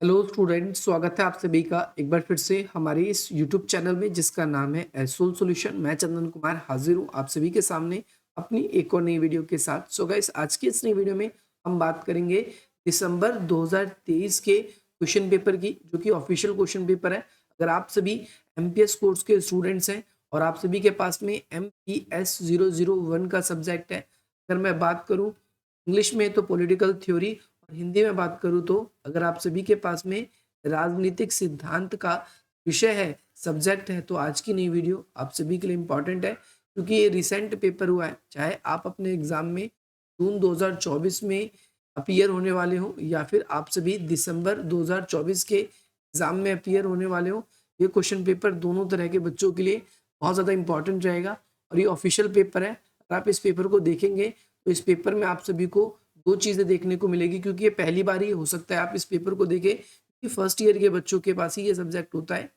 Hello student, स्वागत है आप सभी का एक बार फिर से हमारे इस यूट्यूब चैनल में जिसका नाम है एसोल सॉल्यूशन। मैं चंदन कुमार हाजिर हूँ आप सभी के सामने अपनी एक और नई वीडियो के साथ। सो गाइस, आज की इस नई वीडियो में हम बात करेंगे दिसंबर 2023 के क्वेश्चन पेपर की, जो कि ऑफिशियल क्वेश्चन पेपर है। अगर आप सभी एमपीएस कोर्स के स्टूडेंट्स हैं और आप सभी के पास में MPS 001 का सब्जेक्ट है, अगर मैं बात करूँ इंग्लिश में तो पॉलिटिकल थ्योरी, और हिंदी में बात करूँ तो अगर आप सभी के पास में राजनीतिक सिद्धांत का विषय है, सब्जेक्ट है, तो आज की नई वीडियो आप सभी के लिए इम्पोर्टेंट है, क्योंकि ये रिसेंट पेपर हुआ है। चाहे आप अपने एग्जाम में जून 2024 में अपीयर होने वाले हो या फिर आप सभी दिसंबर 2024 के एग्जाम में अपीयर होने वाले हो, ये क्वेश्चन पेपर दोनों तरह के बच्चों के लिए बहुत ज़्यादा इंपॉर्टेंट रहेगा। और ये ऑफिशियल पेपर है। अगर आप इस पेपर को देखेंगे तो इस पेपर में आप सभी को दो चीज़ें देखने को मिलेगी, क्योंकि ये पहली बार ही हो सकता है आप इस पेपर को देखें, क्योंकि फर्स्ट ईयर के बच्चों के पास ही ये सब्जेक्ट होता है।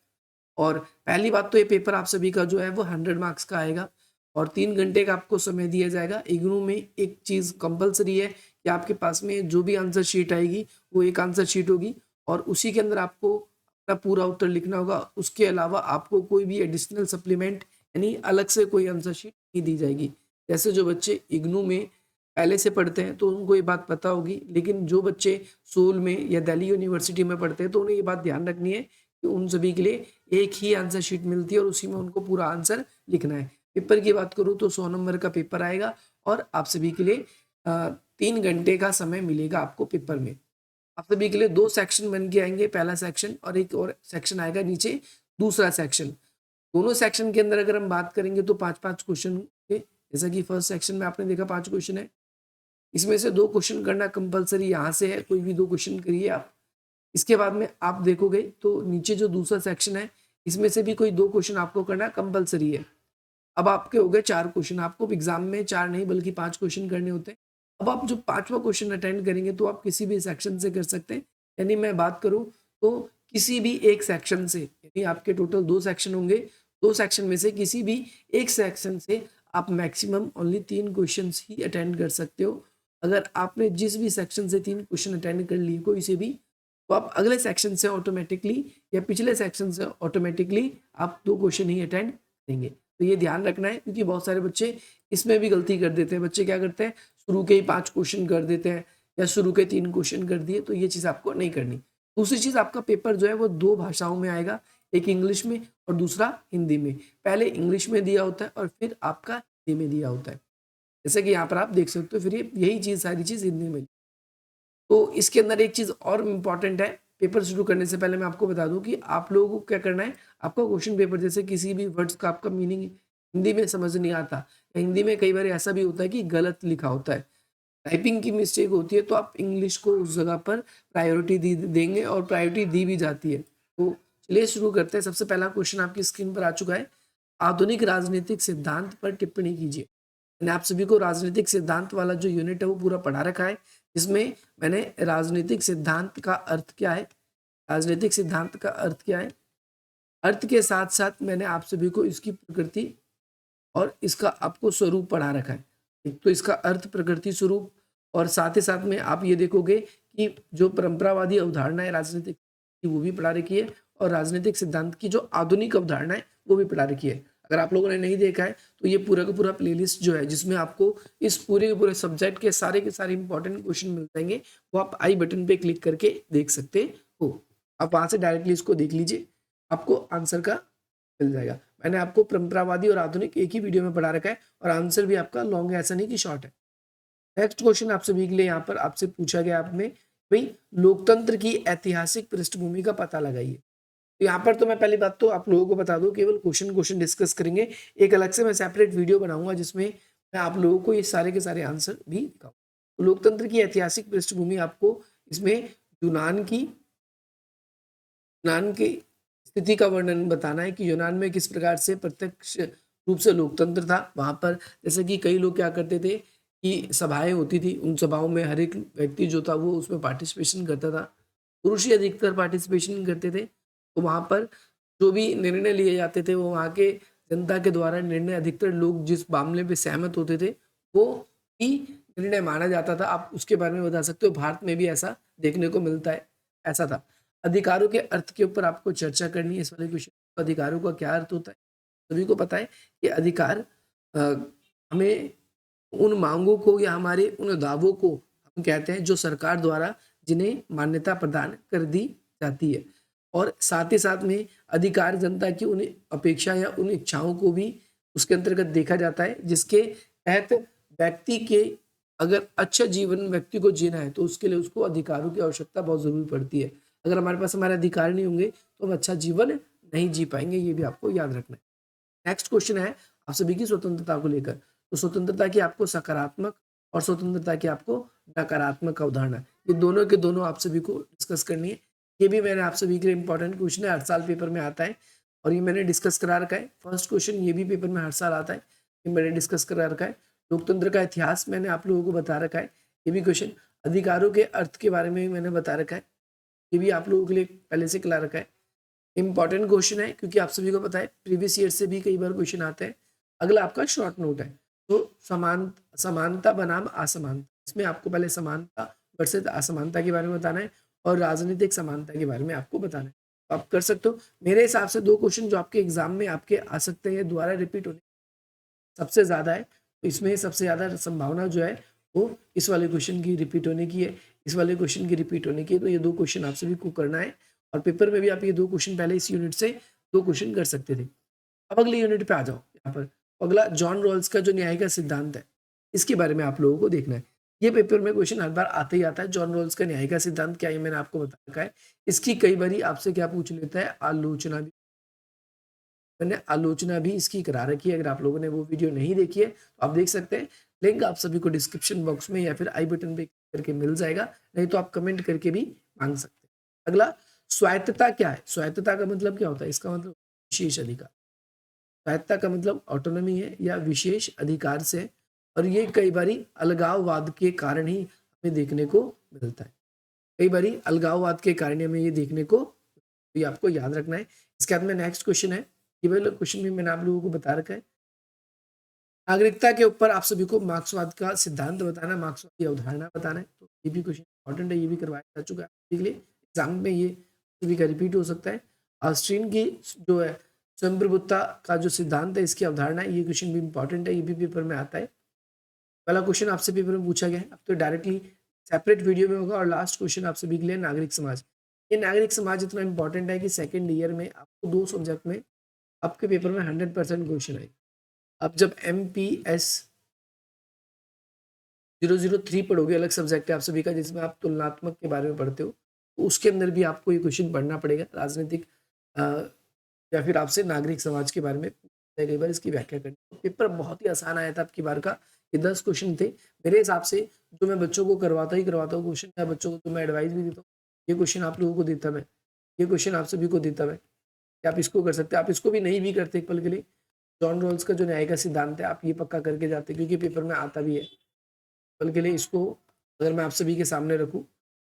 और पहली बात तो ये पेपर आप सभी का जो है वो 100 मार्क्स का आएगा और 3 घंटे का आपको समय दिया जाएगा। इग्नू में एक चीज़ कंपलसरी है कि आपके पास में जो भी आंसर शीट आएगी वो एक आंसर शीट होगी और उसी के अंदर आपको अपना पूरा उत्तर लिखना होगा। उसके अलावा आपको कोई भी एडिशनल सप्लीमेंट यानी अलग से कोई आंसर शीट नहीं दी जाएगी। जैसे जो बच्चे इग्नू में पहले से पढ़ते हैं तो उनको ये बात पता होगी, लेकिन जो बच्चे सोल में या दिल्ली यूनिवर्सिटी में पढ़ते हैं तो उन्हें ये बात ध्यान रखनी है कि उन सभी के लिए एक ही आंसर शीट मिलती है और उसी में उनको पूरा आंसर लिखना है। पेपर की बात करूँ तो 100 नंबर का पेपर आएगा और आप सभी के लिए 3 घंटे का समय मिलेगा आपको पेपर में। आप सभी के लिए दो सेक्शन बन के आएंगे, पहला सेक्शन और एक और सेक्शन आएगा नीचे, दूसरा सेक्शन। दोनों सेक्शन के अंदर अगर हम बात करेंगे तो 5-5 क्वेश्चन होंगे। जैसा कि फर्स्ट सेक्शन में आपने देखा 5 क्वेश्चन है, इसमें से 2 क्वेश्चन करना कंपलसरी यहाँ से है, कोई भी 2 क्वेश्चन करिए आप। इसके बाद में आप देखोगे तो नीचे जो दूसरा सेक्शन है इसमें से भी कोई 2 क्वेश्चन आपको करना कंपलसरी है। अब आपके हो गए 4 क्वेश्चन, आपको एग्जाम में 4 नहीं बल्कि 5 क्वेश्चन करने होते हैं। अब आप जो 5वां क्वेश्चन अटेंड करेंगे तो आप किसी भी सेक्शन से कर सकते हैं। यानी मैं बात करूँ तो किसी भी एक सेक्शन से, यानी आपके टोटल 2 सेक्शन होंगे, 2 सेक्शन में से किसी भी एक सेक्शन से आप मैक्सिमम ओनली 3 क्वेश्चंस ही अटेंड कर सकते हो। अगर आपने जिस भी सेक्शन से 3 क्वेश्चन अटेंड कर लिए कोई से भी, तो आप अगले सेक्शन से ऑटोमेटिकली या पिछले सेक्शन से ऑटोमेटिकली आप 2 क्वेश्चन ही अटेंड करेंगे। तो ये ध्यान रखना है, क्योंकि बहुत सारे बच्चे इसमें भी गलती कर देते हैं। बच्चे क्या करते हैं, शुरू के ही 5 क्वेश्चन कर देते हैं या शुरू के 3 क्वेश्चन कर दिए, तो ये चीज़ आपको नहीं करनी। दूसरी चीज़, आपका पेपर जो है वो 2 भाषाओं में आएगा, एक इंग्लिश में और दूसरा हिंदी में। पहले इंग्लिश में दिया होता है और फिर आपका हिंदी में दिया होता है। जैसे कि यहाँ पर आप देख सकते हो, फिर ये यही चीज़ सारी चीज़ हिंदी में। तो इसके अंदर एक चीज़ और इम्पॉर्टेंट है, पेपर शुरू करने से पहले मैं आपको बता दूं कि आप लोगों को क्या करना है। आपका क्वेश्चन पेपर, जैसे किसी भी वर्ड्स का आपका मीनिंग हिंदी में समझ नहीं आता, या हिंदी में कई बार ऐसा भी होता है कि गलत लिखा होता है, टाइपिंग की मिस्टेक होती है, तो आप इंग्लिश को उस जगह पर प्रायोरिटी दी देंगे और प्रायोरिटी दी भी जाती है। तो चलिए शुरू करते हैं। सबसे पहला क्वेश्चन आपकी स्क्रीन पर आ चुका है, आधुनिक राजनीतिक सिद्धांत पर टिप्पणी कीजिए। मैंने आप सभी को राजनीतिक सिद्धांत वाला जो यूनिट है वो पूरा पढ़ा रखा है, जिसमें मैंने राजनीतिक सिद्धांत का अर्थ क्या है, राजनीतिक सिद्धांत का अर्थ क्या है, अर्थ के साथ साथ मैंने आप सभी को इसकी प्रकृति और इसका आपको स्वरूप पढ़ा रखा है। एक तो इसका अर्थ, प्रकृति, स्वरूप, और साथ ही साथ में आप ये देखोगे कि जो परंपरावादी अवधारणा है राजनीतिक की वो भी पढ़ा रखी है, और राजनीतिक सिद्धांत की जो आधुनिक अवधारणा है वो भी पढ़ा रखी है। अगर आप लोगों ने नहीं देखा है तो ये पूरा का पूरा प्लेलिस्ट जो है, जिसमें आपको इस पूरे के पूरे सब्जेक्ट के सारे इंपॉर्टेंट क्वेश्चन मिल जाएंगे, वो आप आई बटन पे क्लिक करके देख सकते हो। आप वहां से डायरेक्टली इसको देख लीजिए, आपको आंसर का मिल जाएगा। मैंने आपको परंपरावादी और आधुनिक एक ही वीडियो में पढ़ा रखा है और आंसर भी आपका लॉन्ग है, ऐसा नहीं कि शॉर्ट है। नेक्स्ट क्वेश्चन आप सभी के लिए यहाँ पर आपसे पूछा गया, आपने भाई लोकतंत्र की ऐतिहासिक पृष्ठभूमि का पता लगाइए। तो यहाँ पर तो मैं पहली बात तो आप लोगों को बता दूं, केवल क्वेश्चन क्वेश्चन डिस्कस करेंगे। एक अलग से मैं सेपरेट वीडियो बनाऊंगा जिसमें मैं आप लोगों को ये सारे के सारे आंसर भी दिखाऊंगा। तो लोकतंत्र की ऐतिहासिक पृष्ठभूमि आपको इसमें यूनान की यूनान की स्थिति का वर्णन बताना है कि यूनान में किस प्रकार से प्रत्यक्ष रूप से लोकतंत्र था वहां पर। जैसे कि कई लोग क्या करते थे कि सभाएं होती थी, उन सभाओं में हर एक व्यक्ति जो था वो उसमें पार्टिसिपेशन करता था, पुरुष ही अधिकतर पार्टिसिपेशन करते थे। तो वहां पर जो भी निर्णय लिए जाते थे वो वहाँ के जनता के द्वारा निर्णय, अधिकतर लोग जिस मामले पे सहमत होते थे वो ही निर्णय माना जाता था। आप उसके बारे में बता सकते हो, भारत में भी ऐसा देखने को मिलता है, ऐसा था। अधिकारों के अर्थ के ऊपर आपको चर्चा करनी है इस वाले क्वेश्चन। अधिकारों का क्या अर्थ होता है? सभी को पता है कि अधिकार हमें उन मांगों को या हमारे उन दावों को हम कहते हैं जो सरकार द्वारा जिन्हें मान्यता प्रदान कर दी जाती है, और साथ ही साथ में अधिकार जनता की उन अपेक्षा या उन इच्छाओं को भी उसके अंतर्गत देखा जाता है, जिसके तहत व्यक्ति के अगर अच्छा जीवन व्यक्ति को जीना है तो उसके लिए उसको अधिकारों की आवश्यकता बहुत जरूरी पड़ती है। अगर हमारे पास हमारे अधिकार नहीं होंगे तो हम अच्छा जीवन नहीं जी पाएंगे, ये भी आपको याद रखना है। नेक्स्ट क्वेश्चन है आप सभी की स्वतंत्रता को लेकर। तो स्वतंत्रता की आपको सकारात्मक और स्वतंत्रता की आपको नकारात्मक अवधारणा, ये दोनों के दोनों आप सभी को डिस्कस करनी है। ये भी मैंने आप सभी के लिए इंपॉर्टेंट क्वेश्चन है, हर साल पेपर में आता है और ये मैंने डिस्कस करा रखा है। फर्स्ट क्वेश्चन ये भी पेपर में हर साल आता है, ये मैंने डिस्कस करा रखा है। लोकतंत्र का इतिहास मैंने आप लोगों को बता रखा है, ये भी क्वेश्चन। अधिकारों के अर्थ के बारे में भी मैंने बता रखा है, ये भी आप लोगों के लिए पहले से खिला रखा है। इंपॉर्टेंट क्वेश्चन है क्योंकि आप सभी को पता है प्रीवियस ईयर से भी कई बार क्वेश्चन आते हैं। अगला आपका शॉर्ट नोट है, तो समानता बनाम असमानता, इसमें आपको पहले समानता वर्सेस असमानता के बारे में बताना है और राजनीतिक समानता के बारे में आपको बताना है। तो आप कर सकते हो। मेरे हिसाब से 2 क्वेश्चन जो आपके एग्जाम में आपके आ सकते हैं, दोबारा रिपीट होने सबसे ज्यादा है, तो इसमें सबसे ज्यादा संभावना जो है वो इस वाले क्वेश्चन की रिपीट होने की है, इस वाले क्वेश्चन की रिपीट होने की है। तो ये 2 क्वेश्चन आप सभी को करना है और पेपर में भी आप ये 2 क्वेश्चन पहले इस यूनिट से 2 क्वेश्चन कर सकते थे। अब अगले यूनिट पे आ जाओ। यहाँ पर अगला जॉन रॉल्स का जो न्याय का सिद्धांत है, इसके बारे में आप लोगों को देखना है। ये पेपर में क्वेश्चन हर बार आता ही आता है। जॉन रॉल्स का न्याय का सिद्धांत क्या है मैंने आपको बता रखा है। इसकी कई बार आपसे क्या पूछ लेता है, आलोचना भी। मैंने आलोचना भी इसकी करा रखी है, अगर आप लोगों ने वो वीडियो नहीं देखी है तो आप देख सकते हैं। लिंक आप सभी को डिस्क्रिप्शन बॉक्स में या फिर आई बटन पे करके मिल जाएगा, नहीं तो आप कमेंट करके भी मांग सकते हैं। अगला स्वायत्तता क्या है? स्वायत्तता का मतलब क्या होता है? इसका मतलब विशेष अधिकार। स्वायत्तता का मतलब ऑटोनॉमी है या विशेष अधिकार से, और ये कई बारी अलगाववाद के कारण ही हमें देखने को मिलता है। कई बारी अलगाववाद के कारण हमें ये देखने को, ये आपको याद रखना है। इसके बाद में नेक्स्ट क्वेश्चन है, ये वाला क्वेश्चन भी मैंने आप लोगों को बता रखा है। नागरिकता के ऊपर आप सभी को मार्क्सवाद का सिद्धांत बताना, मार्क्सवाद की अवधारणा बताना है। तो ये भी क्वेश्चन इंपॉर्टेंट है, ये भी करवाया जा चुका है आपके लिए एग्जाम में, ये सभी का रिपीट हो सकता है। ऑस्ट्रीन की जो है स्वयंप्रभुता का जो सिद्धांत है, इसकी अवधारणा, ये क्वेश्चन भी इंपॉर्टेंट है, ये भी पेपर में आता है। पहला क्वेश्चन आपसे पेपर में पूछा गया है, अब तो डायरेक्टली सेपरेट वीडियो में होगा। और लास्ट क्वेश्चन आप सभी के लिए नागरिक समाज। ये नागरिक समाज इतना इंपॉर्टेंट है कि सेकेंड ईयर में आपको 2 सब्जेक्ट में आपके पेपर में 100% क्वेश्चन आए। अब जब MPS 003 पढ़ोगे, अलग सब्जेक्ट है आप सभी का, जिसमें आप तुलनात्मक के बारे में पढ़ते हो, तो उसके अंदर भी आपको ये क्वेश्चन पढ़ना पड़ेगा। राजनीतिक या फिर आपसे नागरिक समाज के बारे में कई बार इसकी व्याख्या करनी। तो पेपर बहुत ही आसान आया था आपकी बार का, ये 10 क्वेश्चन थे। मेरे हिसाब से जो मैं बच्चों को करवाता हूँ क्वेश्चन, या बच्चों को तो मैं एडवाइस भी देता हूँ, ये क्वेश्चन आप लोगों को देता मैं, ये क्वेश्चन आप सभी को देता मैं कि आप इसको कर सकते हैं। आप इसको भी नहीं भी करते एक पल के लिए, जॉन रॉल्स का जो न्याय का सिद्धांत है आप ये पक्का करके जाते, क्योंकि पेपर में आता भी है। पल के लिए इसको अगर मैं आप सभी के सामने रखूं,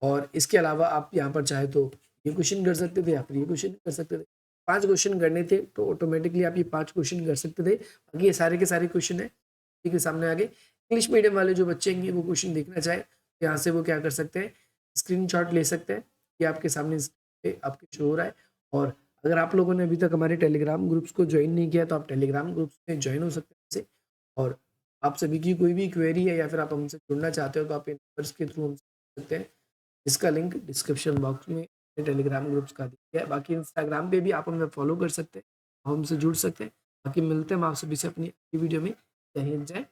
और इसके अलावा आप यहाँ पर चाहे तो ये क्वेश्चन कर सकते थे या फिर ये क्वेश्चन कर सकते थे। 5 क्वेश्चन करने थे तो ऑटोमेटिकली आप ये 5 क्वेश्चन कर सकते थे। बाकी ये सारे के सारे क्वेश्चन है ठीक है सामने आगे। इंग्लिश मीडियम वाले जो बच्चे हैं वो क्वेश्चन देखना चाहे, यहाँ से वो क्या कर सकते हैं, स्क्रीनशॉट ले सकते हैं। ये आपके सामने आपके शो हो रहा है। और अगर आप लोगों ने अभी तक हमारे टेलीग्राम ग्रुप्स को ज्वाइन नहीं किया तो आप टेलीग्राम ग्रुप्स में ज्वाइन हो सकते हैं। और आप सभी की कोई भी क्वेरी है या फिर आप हमसे जुड़ना चाहते हो तो आप इन नंबर्स के थ्रू हमसे जुड़ सकते हैं। इसका लिंक डिस्क्रिप्शन बॉक्स में टेलीग्राम ग्रुप्स का दिया है। बाकी इंस्टाग्राम पे भी आप हमें फॉलो कर सकते हैं, हमसे जुड़ सकते हैं। बाकी मिलते हैं हम आप सभी से अपनी वीडियो में। जय हिंद, जय